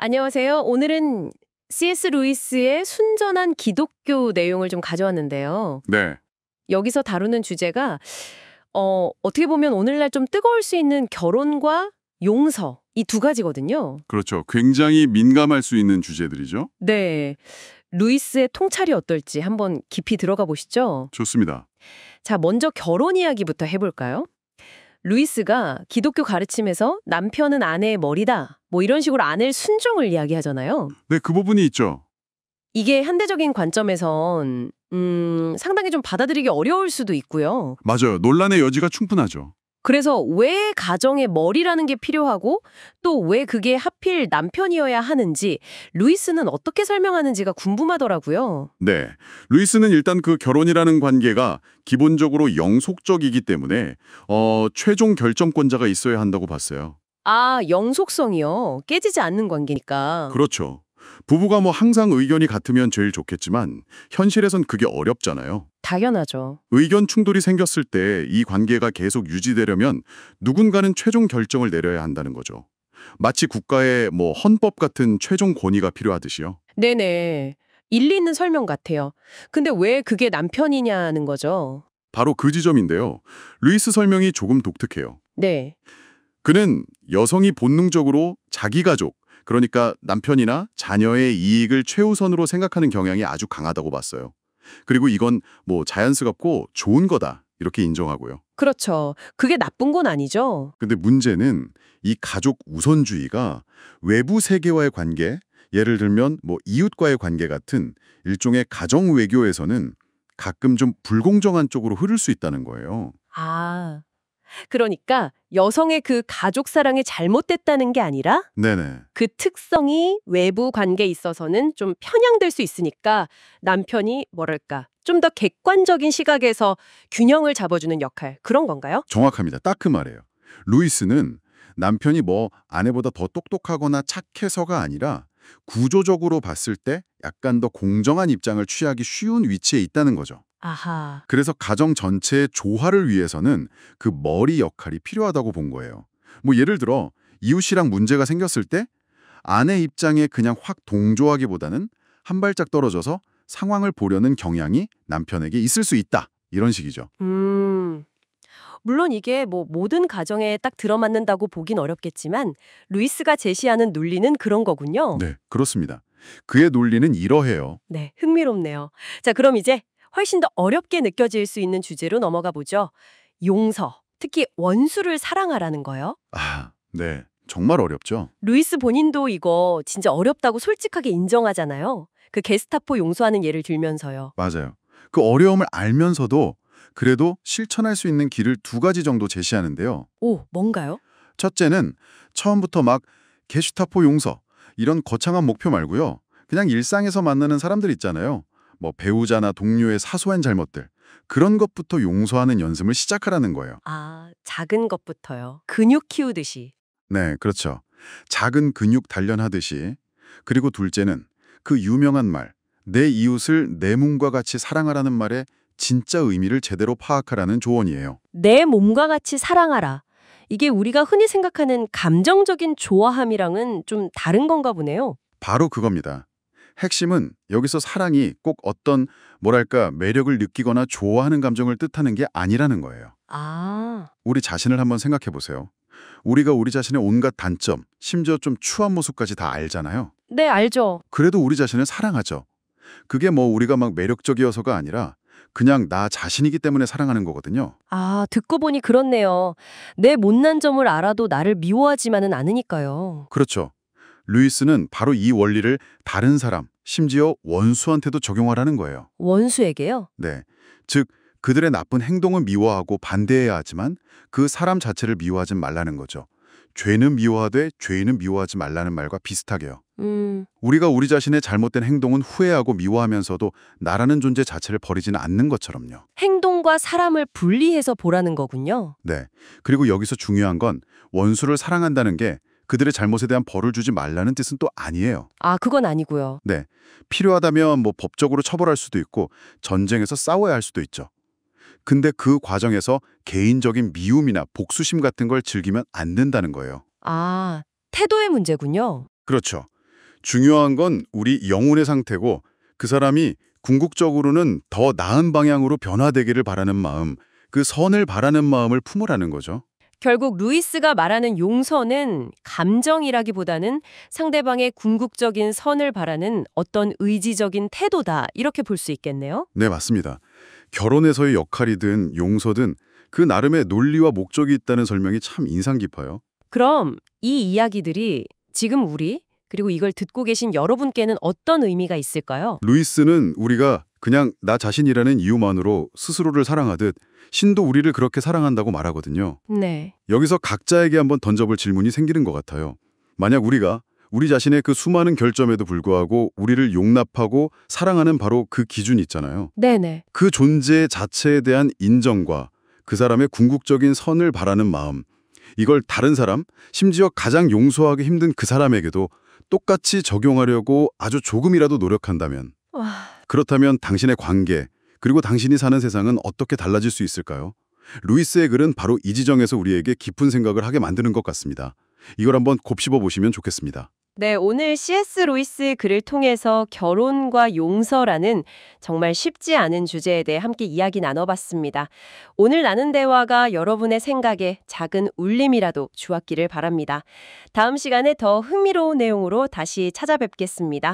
안녕하세요. 오늘은 C.S. 루이스의 순전한 기독교 내용을 좀 가져왔는데요. 네, 여기서 다루는 주제가 어떻게 보면 오늘날 좀 뜨거울 수 있는 결혼과 용서 이 두 가지거든요. 그렇죠. 굉장히 민감할 수 있는 주제들이죠. 네. 루이스의 통찰이 어떨지 한번 깊이 들어가 보시죠. 좋습니다. 자, 먼저 결혼 이야기부터 해볼까요? 루이스가 기독교 가르침에서 남편은 아내의 머리다. 뭐 이런 식으로 아내의 순종을 이야기하잖아요. 네, 그 부분이 있죠. 이게 현대적인 관점에선 상당히 좀 받아들이기 어려울 수도 있고요. 맞아요. 논란의 여지가 충분하죠. 그래서 왜 가정의 머리라는 게 필요하고 또 왜 그게 하필 남편이어야 하는지 루이스는 어떻게 설명하는지가 궁금하더라고요. 네, 루이스는 일단 그 결혼이라는 관계가 기본적으로 영속적이기 때문에 최종 결정권자가 있어야 한다고 봤어요. 아, 영속성이요. 깨지지 않는 관계니까. 그렇죠. 부부가 뭐 항상 의견이 같으면 제일 좋겠지만 현실에선 그게 어렵잖아요. 당연하죠. 의견 충돌이 생겼을 때 이 관계가 계속 유지되려면 누군가는 최종 결정을 내려야 한다는 거죠. 마치 국가의 뭐 헌법 같은 최종 권위가 필요하듯이요. 네네. 일리 있는 설명 같아요. 근데 왜 그게 남편이냐는 거죠. 바로 그 지점인데요. 루이스 설명이 조금 독특해요. 네. 그는 여성이 본능적으로 자기 가족, 그러니까 남편이나 자녀의 이익을 최우선으로 생각하는 경향이 아주 강하다고 봤어요. 그리고 이건 뭐 자연스럽고 좋은 거다 이렇게 인정하고요. 그렇죠. 그게 나쁜 건 아니죠. 근데 문제는 이 가족 우선주의가 외부 세계와의 관계, 예를 들면 뭐 이웃과의 관계 같은 일종의 가정 외교에서는 가끔 좀 불공정한 쪽으로 흐를 수 있다는 거예요. 아. 그러니까 여성의 그 가족 사랑이 잘못됐다는 게 아니라 네네. 그 특성이 외부 관계에 있어서는 좀 편향될 수 있으니까 남편이 뭐랄까 좀 더 객관적인 시각에서 균형을 잡아주는 역할 그런 건가요? 정확합니다. 딱 그 말이에요. 루이스는 남편이 뭐 아내보다 더 똑똑하거나 착해서가 아니라 구조적으로 봤을 때 약간 더 공정한 입장을 취하기 쉬운 위치에 있다는 거죠. 아하. 그래서 가정 전체의 조화를 위해서는 그 머리 역할이 필요하다고 본 거예요. 뭐 예를 들어 이웃이랑 문제가 생겼을 때 아내 입장에 그냥 확 동조하기보다는 한 발짝 떨어져서 상황을 보려는 경향이 남편에게 있을 수 있다. 이런 식이죠. 물론 이게 뭐 모든 가정에 딱 들어맞는다고 보긴 어렵겠지만 루이스가 제시하는 논리는 그런 거군요. 네, 그렇습니다. 그의 논리는 이러해요. 네, 흥미롭네요. 자, 그럼 이제 훨씬 더 어렵게 느껴질 수 있는 주제로 넘어가 보죠. 용서, 특히 원수를 사랑하라는 거요. 네. 정말 어렵죠? 루이스 본인도 이거 진짜 어렵다고 솔직하게 인정하잖아요. 그 게스타포 용서하는 예를 들면서요. 맞아요. 그 어려움을 알면서도 그래도 실천할 수 있는 길을 두 가지 정도 제시하는데요. 오, 뭔가요? 첫째는 처음부터 막 게슈타포 용서 이런 거창한 목표 말고요. 그냥 일상에서 만나는 사람들 있잖아요. 뭐 배우자나 동료의 사소한 잘못들. 그런 것부터 용서하는 연습을 시작하라는 거예요. 아, 작은 것부터요. 근육 키우듯이. 네, 그렇죠. 작은 근육 단련하듯이. 그리고 둘째는 그 유명한 말, 내 이웃을 내 몸과 같이 사랑하라는 말의 진짜 의미를 제대로 파악하라는 조언이에요. 내 몸과 같이 사랑하라. 이게 우리가 흔히 생각하는 감정적인 좋아함이랑은 좀 다른 건가 보네요. 바로 그겁니다. 핵심은 여기서 사랑이 꼭 어떤 뭐랄까 매력을 느끼거나 좋아하는 감정을 뜻하는 게 아니라는 거예요. 아, 우리 자신을 한번 생각해 보세요. 우리가 우리 자신의 온갖 단점, 심지어 좀 추한 모습까지 다 알잖아요. 네, 알죠. 그래도 우리 자신을 사랑하죠. 그게 뭐 우리가 막 매력적이어서가 아니라 그냥 나 자신이기 때문에 사랑하는 거거든요. 아, 듣고 보니 그렇네요. 내 못난 점을 알아도 나를 미워하지만은 않으니까요. 그렇죠. 루이스는 바로 이 원리를 다른 사람, 심지어 원수한테도 적용하라는 거예요. 원수에게요? 네. 즉, 그들의 나쁜 행동은 미워하고 반대해야 하지만 그 사람 자체를 미워하지 말라는 거죠. 죄는 미워하되 죄인은 미워하지 말라는 말과 비슷하게요. 우리가 우리 자신의 잘못된 행동은 후회하고 미워하면서도 나라는 존재 자체를 버리지는 않는 것처럼요. 행동과 사람을 분리해서 보라는 거군요. 네. 그리고 여기서 중요한 건 원수를 사랑한다는 게 그들의 잘못에 대한 벌을 주지 말라는 뜻은 또 아니에요. 아, 그건 아니고요. 네. 필요하다면 뭐 법적으로 처벌할 수도 있고 전쟁에서 싸워야 할 수도 있죠. 근데 그 과정에서 개인적인 미움이나 복수심 같은 걸 즐기면 안 된다는 거예요. 아, 태도의 문제군요. 그렇죠. 중요한 건 우리 영혼의 상태고 그 사람이 궁극적으로는 더 나은 방향으로 변화되기를 바라는 마음, 그 선을 바라는 마음을 품으라는 거죠. 결국 루이스가 말하는 용서는 감정이라기보다는 상대방의 궁극적인 선을 바라는 어떤 의지적인 태도다. 이렇게 볼 수 있겠네요. 네, 맞습니다. 결혼에서의 역할이든 용서든 그 나름의 논리와 목적이 있다는 설명이 참 인상 깊어요. 그럼 이 이야기들이 지금 우리 그리고 이걸 듣고 계신 여러분께는 어떤 의미가 있을까요? 루이스는 우리가 그냥 나 자신이라는 이유만으로 스스로를 사랑하듯 신도 우리를 그렇게 사랑한다고 말하거든요. 네. 여기서 각자에게 한번 던져볼 질문이 생기는 것 같아요. 만약 우리가 우리 자신의 그 수많은 결점에도 불구하고 우리를 용납하고 사랑하는 바로 그 기준이 있잖아요. 네네. 그 존재 자체에 대한 인정과 그 사람의 궁극적인 선을 바라는 마음, 이걸 다른 사람, 심지어 가장 용서하기 힘든 그 사람에게도 똑같이 적용하려고 아주 조금이라도 노력한다면, 와, 그렇다면 당신의 관계, 그리고 당신이 사는 세상은 어떻게 달라질 수 있을까요? 루이스의 글은 바로 이 지점에서 우리에게 깊은 생각을 하게 만드는 것 같습니다. 이걸 한번 곱씹어 보시면 좋겠습니다. 네, 오늘 C.S. 루이스 글을 통해서 결혼과 용서라는 정말 쉽지 않은 주제에 대해 함께 이야기 나눠봤습니다. 오늘 나눈 대화가 여러분의 생각에 작은 울림이라도 주었기를 바랍니다. 다음 시간에 더 흥미로운 내용으로 다시 찾아뵙겠습니다.